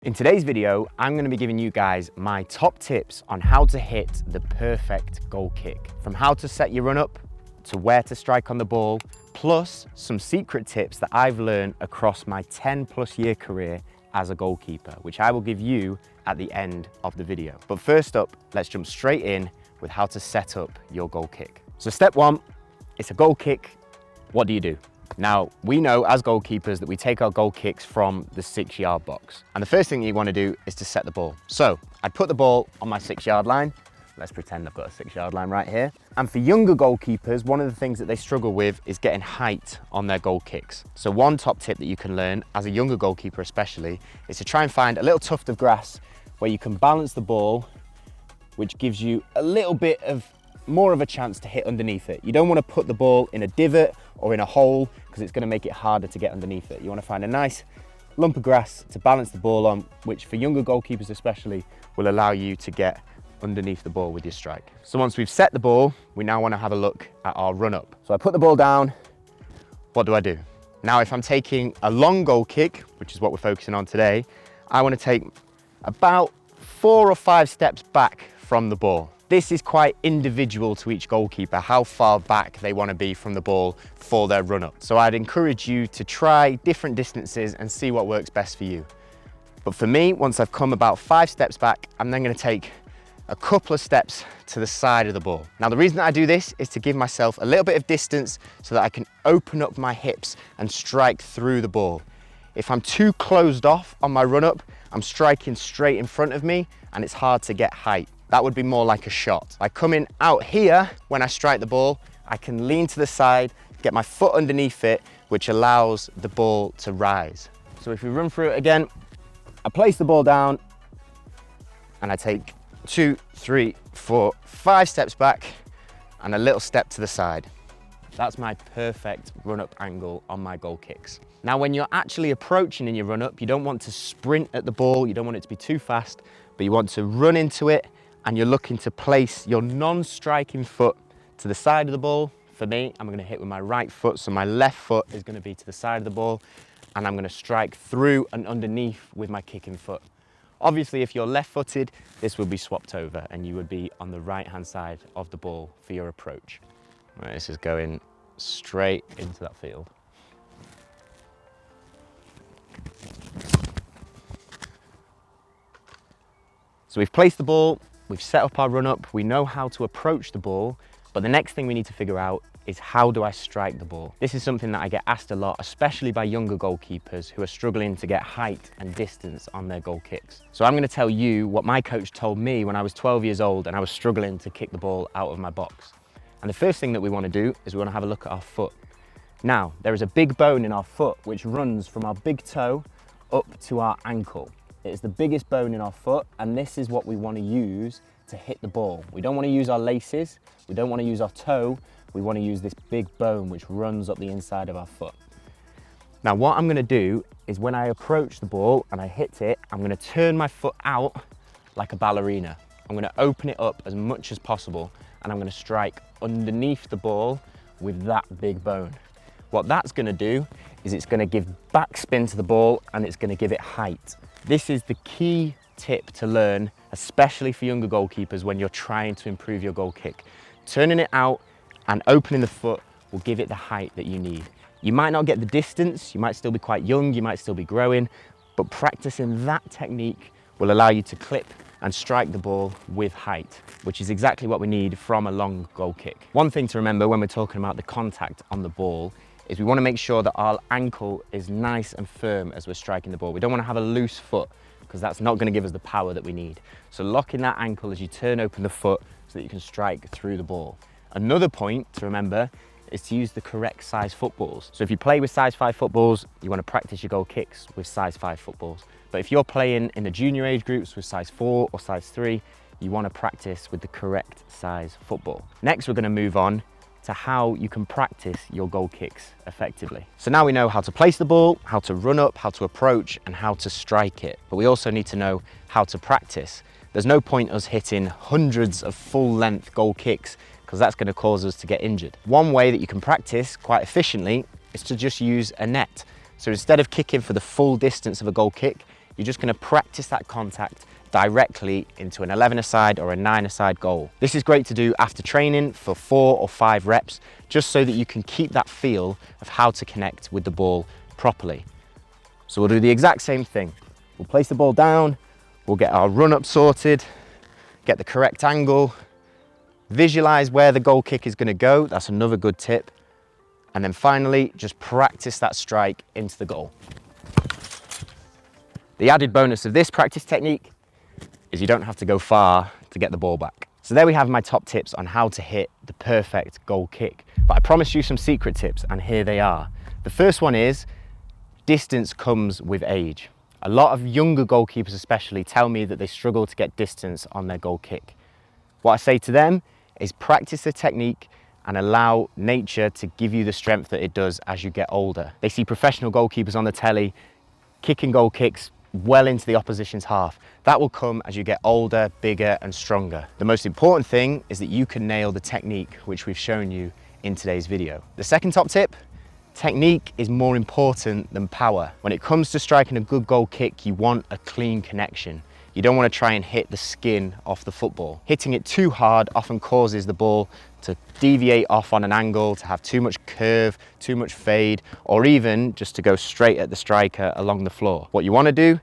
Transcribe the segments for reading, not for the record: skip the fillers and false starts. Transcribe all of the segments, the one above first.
In today's video, I'm going to be giving you guys my top tips on how to hit the perfect goal kick. From how to set your run up to where to strike on the ball, plus some secret tips that I've learned across my 10+ year career as a goalkeeper, which I will give you at the end of the video. But first up, let's jump straight in with how to set up your goal kick. So step one, it's a goal kick. What do you do? Now, we know as goalkeepers that we take our goal kicks from the 6-yard box. And the first thing you want to do is to set the ball. So I'd put the ball on my 6-yard line. Let's pretend I've got a 6-yard line right here. And for younger goalkeepers, one of the things that they struggle with is getting height on their goal kicks. So one top tip that you can learn as a younger goalkeeper especially is to try and find a little tuft of grass where you can balance the ball, which gives you a little bit of more of a chance to hit underneath it. You don't want to put the ball in a divot or in a hole because it's going to make it harder to get underneath it. You want to find a nice lump of grass to balance the ball on, which for younger goalkeepers especially will allow you to get underneath the ball with your strike. So once we've set the ball, we now want to have a look at our run up. So I put the ball down. What do? Now, if I'm taking a long goal kick, which is what we're focusing on today, I want to take about 4 or 5 steps back from the ball. This is quite individual to each goalkeeper, how far back they want to be from the ball for their run-up. So I'd encourage you to try different distances and see what works best for you. But for me, once I've come about 5 steps back, I'm then going to take a couple of steps to the side of the ball. Now, the reason that I do this is to give myself a little bit of distance so that I can open up my hips and strike through the ball. If I'm too closed off on my run-up, I'm striking straight in front of me and it's hard to get height. That would be more like a shot. By coming out here, when I strike the ball, I can lean to the side, get my foot underneath it, which allows the ball to rise. So if we run through it again, I place the ball down and I take 2, 3, 4, 5 steps back and a little step to the side. That's my perfect run-up angle on my goal kicks. Now, when you're actually approaching in your run-up, you don't want to sprint at the ball, you don't want it to be too fast, but you want to run into it and you're looking to place your non-striking foot to the side of the ball. For me, I'm going to hit with my right foot, so my left foot is going to be to the side of the ball, and I'm going to strike through and underneath with my kicking foot. Obviously, if you're left-footed, this would be swapped over, and you would be on the right-hand side of the ball for your approach. Right, this is going straight into that field. So we've placed the ball, we've set up our run-up, we know how to approach the ball, but the next thing we need to figure out is how do I strike the ball? This is something that I get asked a lot, especially by younger goalkeepers who are struggling to get height and distance on their goal kicks. So I'm going to tell you what my coach told me when I was 12 years old and I was struggling to kick the ball out of my box. And the first thing that we want to do is we want to have a look at our foot. Now, there is a big bone in our foot which runs from our big toe up to our ankle. It is the biggest bone in our foot, and this is what we want to use to hit the ball. We don't want to use our laces, we don't want to use our toe, we want to use this big bone which runs up the inside of our foot. Now, what I'm going to do is when I approach the ball and I hit it, I'm going to turn my foot out like a ballerina. I'm going to open it up as much as possible and I'm going to strike underneath the ball with that big bone. What that's going to do is it's going to give backspin to the ball and it's going to give it height. This is the key tip to learn, especially for younger goalkeepers when you're trying to improve your goal kick. Turning it out and opening the foot will give it the height that you need. You might not get the distance, you might still be quite young, you might still be growing, but practicing that technique will allow you to clip and strike the ball with height, which is exactly what we need from a long goal kick. One thing to remember when we're talking about the contact on the ball is we want to make sure that our ankle is nice and firm as we're striking the ball. We don't want to have a loose foot because that's not going to give us the power that we need. So lock in that ankle as you turn open the foot so that you can strike through the ball. Another point to remember is to use the correct size footballs. So if you play with size 5 footballs, you want to practice your goal kicks with size 5 footballs. But if you're playing in the junior age groups with size 4 or size 3, you want to practice with the correct size football. Next, we're going to move on to how you can practice your goal kicks effectively. So now we know how to place the ball, how to run up, how to approach, and how to strike it. But we also need to know how to practice. There's no point us hitting hundreds of full-length goal kicks because that's going to cause us to get injured. One way that you can practice quite efficiently is to just use a net. So instead of kicking for the full distance of a goal kick, You're just going to practice that contact directly into an 11-a-side or a 9-a-side goal. This is great to do after training for 4 or 5 reps, just so that you can keep that feel of how to connect with the ball properly. So we'll do the exact same thing. We'll place the ball down, we'll get our run up sorted, get the correct angle, visualize where the goal kick is going to go. That's another good tip. And then finally, just practice that strike into the goal. The added bonus of this practice technique is you don't have to go far to get the ball back. So there we have my top tips on how to hit the perfect goal kick. But I promised you some secret tips, and here they are. The first one is distance comes with age. A lot of younger goalkeepers especially tell me that they struggle to get distance on their goal kick. What I say to them is practice the technique and allow nature to give you the strength that it does as you get older. They see professional goalkeepers on the telly kicking goal kicks well into the opposition's half. That will come as you get older, bigger and stronger. The most important thing is that you can nail the technique, which we've shown you in today's video. The second top tip, technique is more important than power. When it comes to striking a good goal kick, you want a clean connection. You don't want to try and hit the skin off the football. Hitting it too hard often causes the ball to deviate off on an angle, to have too much curve, too much fade, or even just to go straight at the striker along the floor. What you want to do,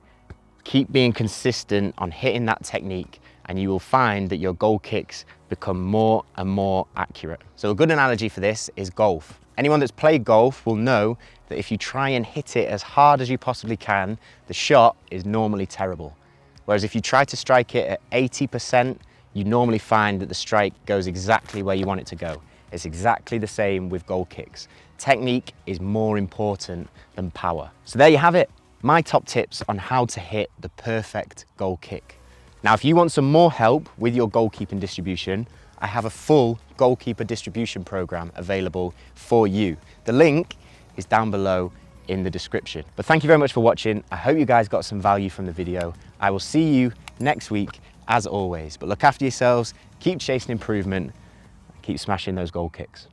keep being consistent on hitting that technique, and you will find that your goal kicks become more and more accurate. So a good analogy for this is golf. Anyone that's played golf will know that if you try and hit it as hard as you possibly can, the shot is normally terrible. Whereas if you try to strike it at 80%, you normally find that the strike goes exactly where you want it to go. It's exactly the same with goal kicks. Technique is more important than power. So there you have it, my top tips on how to hit the perfect goal kick. Now, if you want some more help with your goalkeeping distribution, I have a full goalkeeper distribution program available for you. The link is down below in the description. But thank you very much for watching. I hope you guys got some value from the video. I will see you next week as always, but look after yourselves, keep chasing improvement, keep smashing those goal kicks.